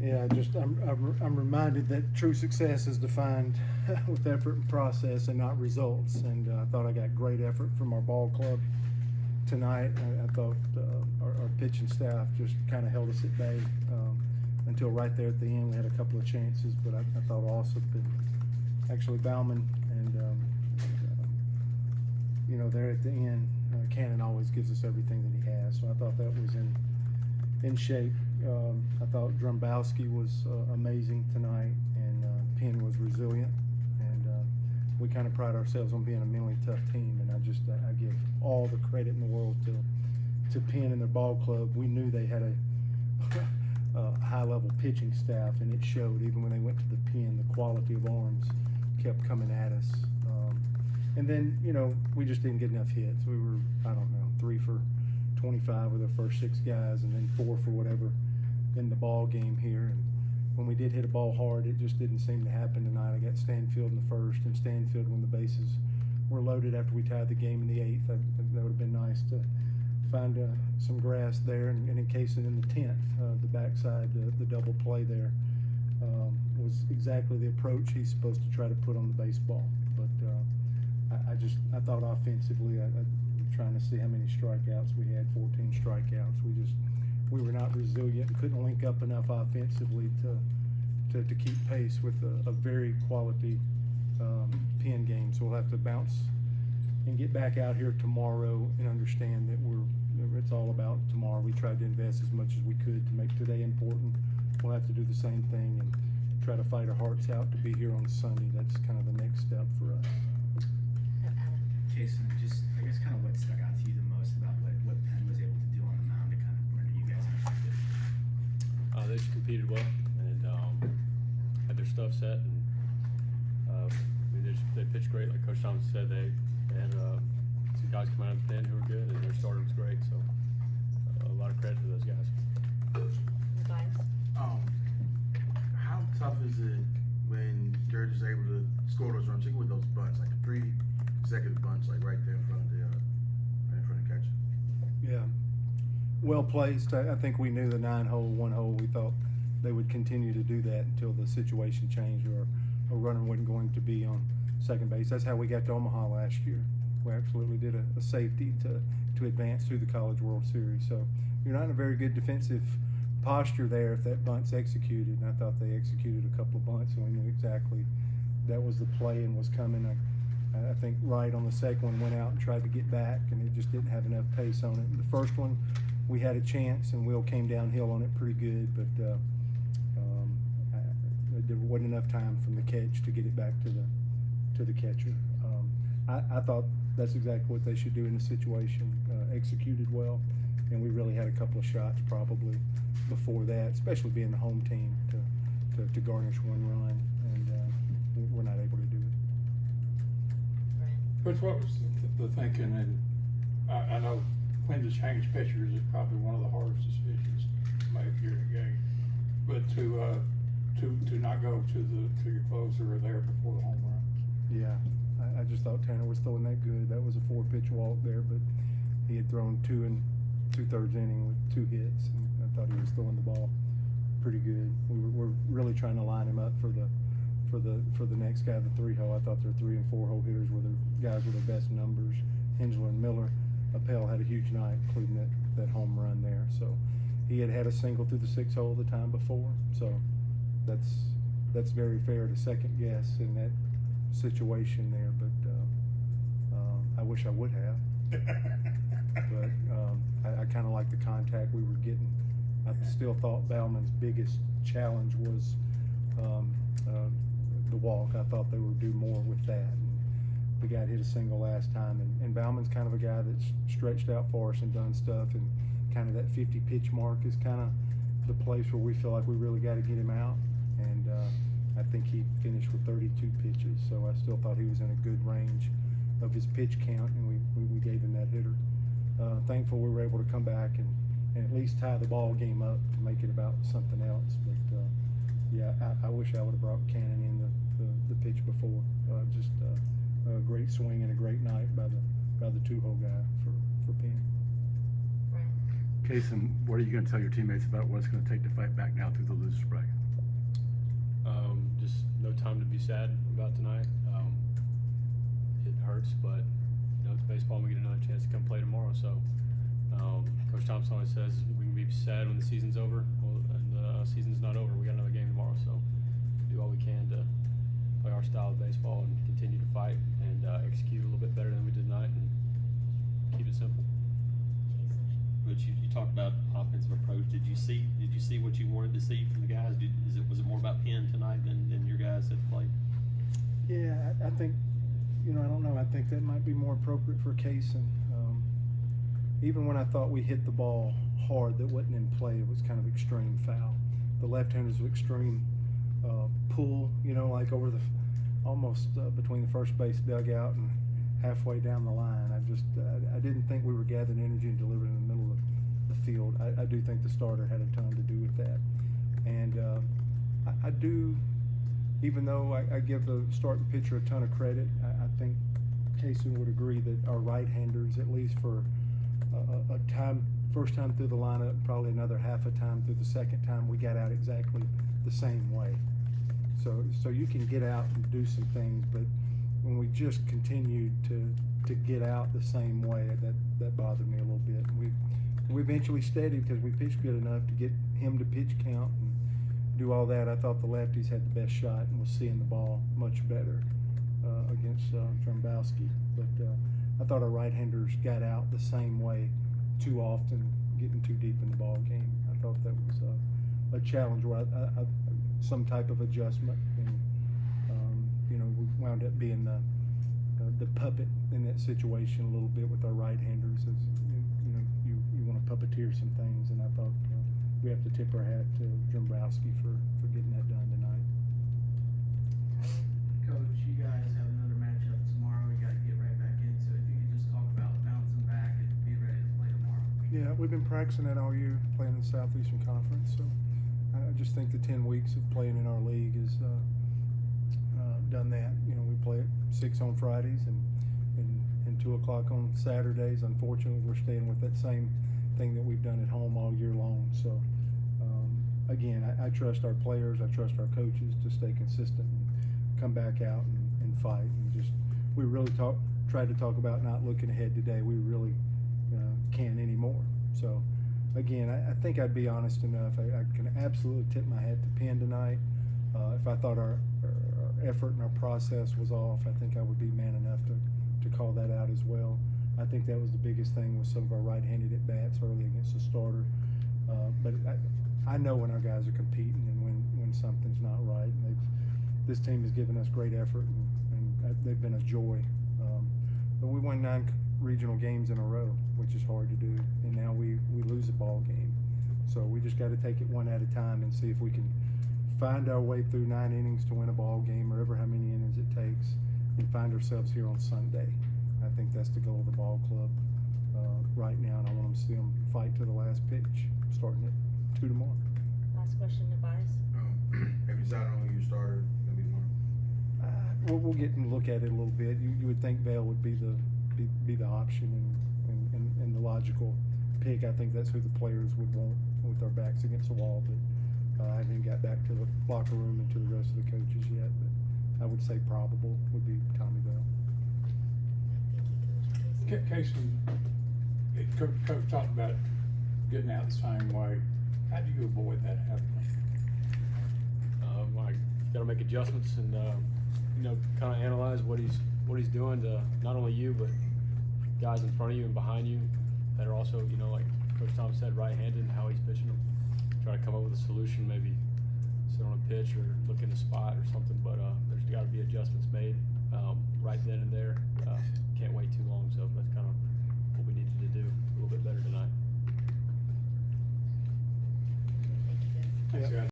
Yeah, I'm reminded that true success is defined with effort and process and not results. And I thought I got great effort from our ball club tonight. I thought our pitching staff just kind of held us at bay until right there at the end. We had a couple of chances, but I thought also actually Bauman and there at the end, Cannon always gives us everything that he has. So I thought that was in shape. I thought Drumbowski was amazing tonight, and Penn was resilient, and we kind of pride ourselves on being a mentally tough team, and I give all the credit in the world to Penn and their ball club. We knew they had a high-level pitching staff, and it showed. Even when they went to the pen, the quality of arms kept coming at us. And then, we just didn't get enough hits. We were, 3 for 25 with our first 6 guys, and then 4 for whatever in the ball game here. And when we did hit a ball hard, it just didn't seem to happen tonight. I got Stanfield in the first, and Stanfield when the bases were loaded after we tied the game in the 8th. That would have been nice to find some grass there, and in Kason in the 10th, the backside, the double play there was exactly the approach he's supposed to try to put on the baseball. But I thought offensively, trying to see how many strikeouts we had, 14 strikeouts. We were not resilient, couldn't link up enough offensively to keep pace with a very quality Penn game. So we'll have to bounce and get back out here tomorrow and understand that it's all about tomorrow. We tried to invest as much as we could to make today important. We'll have to do the same thing and try to fight our hearts out to be here on Sunday. That's kind of the next step for us. Kason, I guess kind of what stuck out to you the most about what Penn was able to do on the mound to kind of render you guys ineffective? They just competed well and had their stuff set, and they pitched great. Like Coach Thompson said, they had some guys come out of the pen who were good, and their starter was great. So a lot of credit to those guys. How tough is it when you're just able to score those runs, with those bunts, like 3 consecutive bunts, like right there in front of the catcher? Yeah, well placed. I think we knew the 9-hole, 1-hole. We thought they would continue to do that until the situation changed or a runner wasn't going to be on second base. That's how we got to Omaha last year. We absolutely did a safety to advance through the College World Series. So you're not in a very good defensive posture there if that bunt's executed. And I thought they executed a couple of bunts, and we knew exactly that was the play and was coming. I think Wright on the second one went out and tried to get back, and it just didn't have enough pace on it. The first one, we had a chance, and Will came downhill on it pretty good, but there wasn't enough time from the catch to get it back to the catcher. I thought that's exactly what they should do in the situation. Executed well, and we really had a couple of shots probably before that, especially being the home team to garnish one run, and we're not able to do it. But what was the thinking? And I know when to change pitchers is probably one of the hardest decisions to make during a game. But to not go to your closer or there before the home run. Yeah, I just thought Tanner was throwing that good. That was a 4-pitch walk there, but he had thrown 2 2/3 inning with 2 hits, and I thought he was throwing the ball pretty good. We're really trying to line him up for the next guy, the 3-hole. I thought their 3 and 4-hole hitters were the guys with their best numbers. Hensler and Miller. Appel had a huge night, including that home run there. So he had a single through the 6-hole the time before. So that's very fair to second guess in that situation there. But I wish I would have. But I kind of like the contact we were getting. I still thought Bauman's biggest challenge was the walk. I thought they would do more with that. The guy hit a single last time, and Bauman's kind of a guy that's stretched out for us and done stuff, and kind of that 50 pitch mark is kind of the place where we feel like we really got to get him out. And I think he finished with 32 pitches, so I still thought he was in a good range of his pitch count, and we gave him that hitter. Thankful we were able to come back and at least tie the ball game up to make it about something else. But yeah, I wish I would have brought Cannon in the pitch before. Just a great swing and a great night by the 2-hole guy for Penn. Kason, what are you going to tell your teammates about what it's going to take to fight back now through the losers bracket? sad about tonight. It hurts, but it's baseball. We get another chance to come play tomorrow. So, Coach Thompson always says we can be sad when the season's over. Well, and the season's not over. We got another game tomorrow, so do all we can to play our style of baseball and continue to fight and execute a little bit better than we did tonight and keep it simple. But you talked about offensive approach. Did you see what you wanted to see from the guys? Was it more about Penn tonight than your guys that played? Yeah, I think, I don't know. I think that might be more appropriate for Kason. Even when I thought we hit the ball hard that wasn't in play, it was kind of extreme foul. The left-handers were extreme pull, like over the almost between the first base dugout and halfway down the line. I didn't think we were gathering energy and delivering in the middle of the field. I do think the starter had a ton to do with that. And I do, even though I give the starting pitcher a ton of credit, I think Kason would agree that our right-handers, at least for first time through the lineup, probably another half a time through the second time, we got out exactly the same way. So you can get out and do some things, but when we just continued to get out the same way, that bothered me a little bit. We eventually steadied because we pitched good enough to get him to pitch count and do all that. I thought the lefties had the best shot and was seeing the ball much better against Drumbowski. But I thought our right-handers got out the same way too often, getting too deep in the ball game. I thought that was a challenge where some type of adjustment, and we wound up being the puppet in that situation a little bit with our right-handers. As you want to puppeteer some things, and I thought we have to tip our hat to Drumbowski for getting that done tonight. Coach, you guys have another matchup tomorrow. You got to get right back into it. If you could just talk about bouncing back and be ready to play tomorrow. Yeah, we've been practicing that all year, playing in the Southeastern Conference. So I just think the 10 weeks of playing in our league has done that. We play at 6 on Fridays and 2 o'clock on Saturdays. Unfortunately, we're staying with that same thing that we've done at home all year long. So again, I trust our players, I trust our coaches to stay consistent and come back out and fight. And we really tried to talk about not looking ahead today. We really can't anymore. So again, I think I'd be honest enough. I can absolutely tip my hat to Penn tonight. If I thought our effort and our process was off, I think I would be man enough to call that out as well. I think that was the biggest thing with some of our right-handed at-bats early against the starter. But I know when our guys are competing and when something's not right. And this team has given us great effort, and they've been a joy. But we won 9 regional games in a row, which is hard to do, and now we lose a ball game. So we just got to take it one at a time and see if we can find our way through 9 innings to win a ball game, or ever how many innings it takes, and find ourselves here on Sunday. I think that's the goal of the ball club right now, and I want them to see them fight to the last pitch, starting at 2 tomorrow. Last question, Tobias. Have you decided on who your starter is going to be tomorrow? We'll get and look at it a little bit. You would think Vail would be the option and the logical pick. I think that's who the players would want with our backs against the wall. But I haven't got back to the locker room and to the rest of the coaches yet. But I would say probable would be Tommy Vail. Thank you, Coach. Kason, Coach talked about getting out the same way. How do you avoid that happening? I got to make adjustments and kind of analyze what he's doing to not only you but guys in front of you and behind you that are also like Coach Tom said, right-handed, and how he's pitching them. Try to come up with a solution, maybe sit on a pitch or look in a spot or something. But there's got to be adjustments made right then and there. Can't wait too long, so that's kind of what we needed to do a little bit better tonight. Thank you, guys. Thanks, guys.